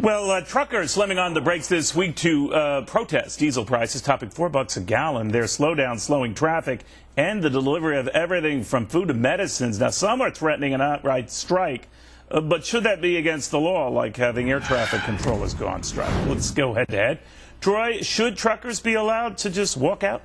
Well, truckers slamming on the brakes this week to protest diesel prices topping $4 a gallon. Their slowdown slowing traffic and the delivery of everything from food to medicines. Now, some are threatening an outright strike, but should that be against the law, like having air traffic controllers go on strike? Let's go head to head. Troy, should truckers be allowed to just walk out?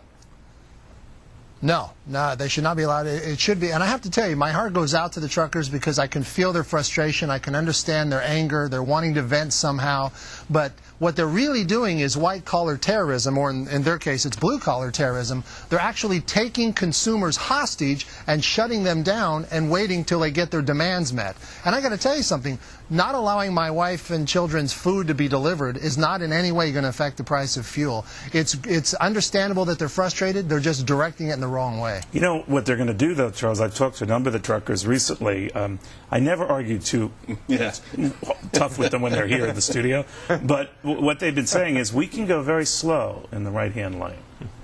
No, they should not be allowed. It should be. And I have to tell you, my heart goes out to the truckers because I can feel their frustration. I can understand their anger. They're wanting to vent somehow. But what they're really doing is white-collar terrorism, or in their case, it's blue-collar terrorism. They're actually taking consumers hostage and shutting them down and waiting till they get their demands met. And I got to tell you something. Not allowing my wife and children's food to be delivered is not in any way going to affect the price of fuel. It's understandable that they're frustrated. They're just directing it in the wrong way. You know what they're going to do, though, Charles? I've talked to a number of the truckers recently. I never argue too tough with them when they're here in the studio. But what they've been saying is we can go very slow in the right-hand lane.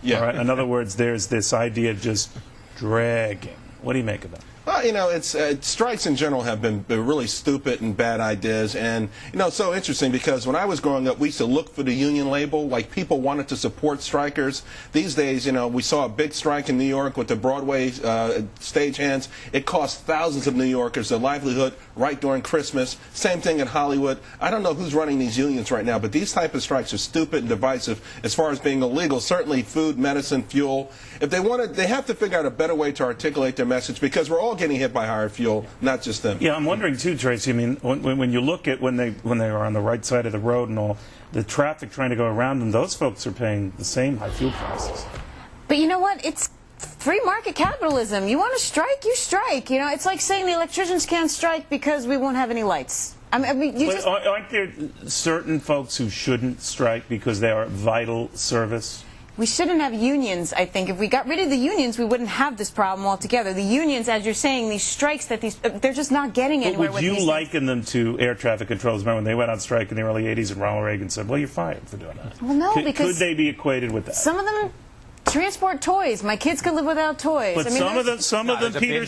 Yeah. All right? In other words, there's this idea of just dragging. What do you make of that? Well, you know, strikes in general have been really stupid and bad ideas. And, you know, it's so interesting because when I was growing up, we used to look for the union label. Like, people wanted to support strikers. These days, you know, we saw a big strike in New York with the Broadway stagehands. It cost thousands of New Yorkers their livelihood right during Christmas. Same thing in Hollywood. I don't know who's running these unions right now, but these type of strikes are stupid and divisive as far as being illegal. Certainly food, medicine, fuel. If they want to, they have to figure out a better way to articulate their message because we're all getting hit by higher fuel, not just them. Yeah, I'm wondering too, Tracy. I mean, when you look at when they are on the right side of the road and all the traffic trying to go around them, those folks are paying the same high fuel prices. But you know what? It's free market capitalism. You want to strike, you strike. You know, it's like saying the electricians can't strike because we won't have any lights. I mean, aren't there certain folks who shouldn't strike because they are vital service? We shouldn't have unions, I think. If we got rid of the unions, we wouldn't have this problem altogether. The unions, as you're saying, these strikes, they're just not getting anywhere with these things. Would you liken them to air traffic controllers? Remember when they went on strike in the early 80s and Ronald Reagan said, well, you're fired for doing that? Well, no, because... Could they be equated with that? Some of them transport toys. My kids could live without toys. But I mean, some of them Peter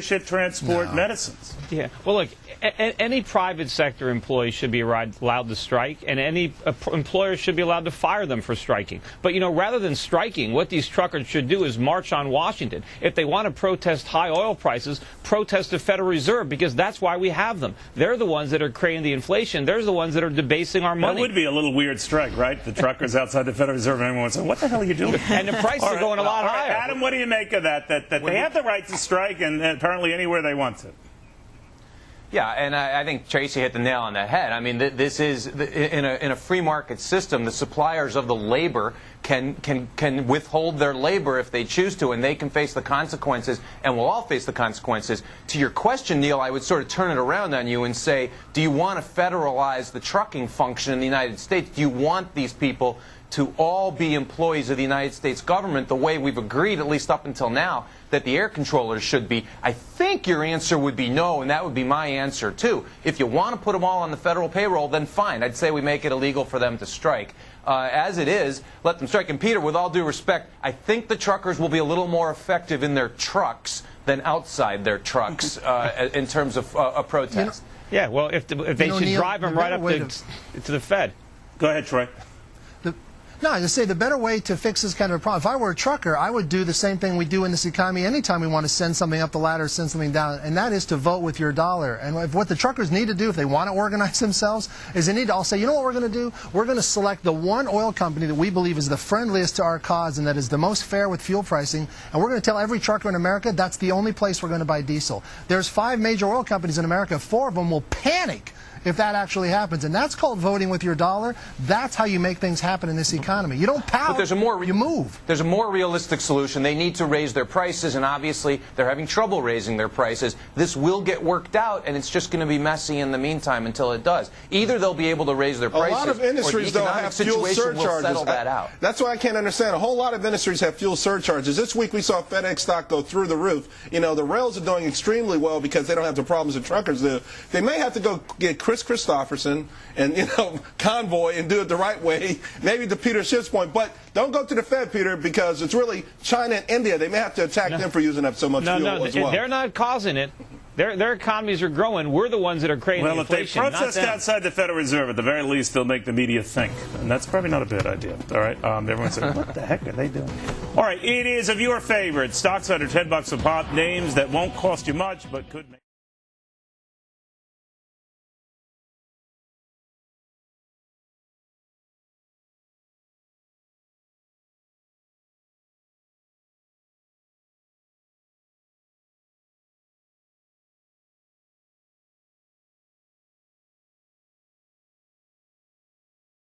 Schiff transport medicines. Yeah. Well, look, any private sector employee should be allowed to strike, and any employer should be allowed to fire them for striking. But, you know, rather than striking, what these truckers should do is march on Washington. If they want to protest high oil prices, protest the Federal Reserve, because that's why we have them. They're the ones that are creating the inflation. They're the ones that are debasing our money. That would be a little weird strike, right? The truckers outside the Federal Reserve, and everyone would say, what the hell are you doing? And the prices are going a lot higher. Adam, what do you make of that? That they have the right to strike and apparently anywhere they want to. Yeah, and I think Tracy hit the nail on the head. I mean, this is in a free market system. The suppliers of the labor can withhold their labor if they choose to, and they can face the consequences, and we'll all face the consequences. To your question, Neil, I would sort of turn it around on you and say, do you want to federalize the trucking function in the United States? Do you want these people to all be employees of the United States government the way we've agreed, at least up until now, that the air controllers should be? I think your answer would be no, and that would be my answer too. If you want to put them all on the federal payroll, then fine. I'd say we make it illegal for them to strike. As it is, let them strike. And Peter, with all due respect, I think the truckers will be a little more effective in their trucks than outside their trucks in terms of a protest. Yeah, well, if they should drive them right up to the Fed. Go ahead, Troy. No, I just say the better way to fix this kind of a problem. If I were a trucker, I would do the same thing we do in this economy anytime we want to send something up the ladder, send something down, and that is to vote with your dollar. And what the truckers need to do, if they want to organize themselves, is they need to all say, you know what we're going to do? We're going to select the one oil company that we believe is the friendliest to our cause and that is the most fair with fuel pricing, and we're going to tell every trucker in America that's the only place we're going to buy diesel. There's 5 major oil companies in America. 4 of them will panic if that actually happens, and that's called voting with your dollar. That's how you make things happen in this economy. You don't pout, you move. There's a more realistic solution. They need to raise their prices, and obviously they're having trouble raising their prices. This will get worked out, and it's just going to be messy in the meantime until it does. Either they'll be able to raise their prices, a lot of industries, or the economic situation will settle that out. That's why I can't understand. A whole lot of industries have fuel surcharges. This week we saw FedEx stock go through the roof. You know, the rails are doing extremely well because they don't have the problems that truckers do. They may have to go get Chris Christopherson and, you know, Convoy and do it the right way, maybe to Peter Schiff's point, but don't go to the Fed, Peter, because it's really China and India. They may have to attack them for using up so much fuel as well. They're not causing it. Their economies are growing. We're the ones that are creating Well, if they inflation, not protest them. outside the Federal Reserve, at the very least, they'll make the media think. And that's probably not a bad idea. All right? Everyone's saying, what the heck are they doing? All right, it is of your favorites. Stocks under $10 a pop, names that won't cost you much but could make...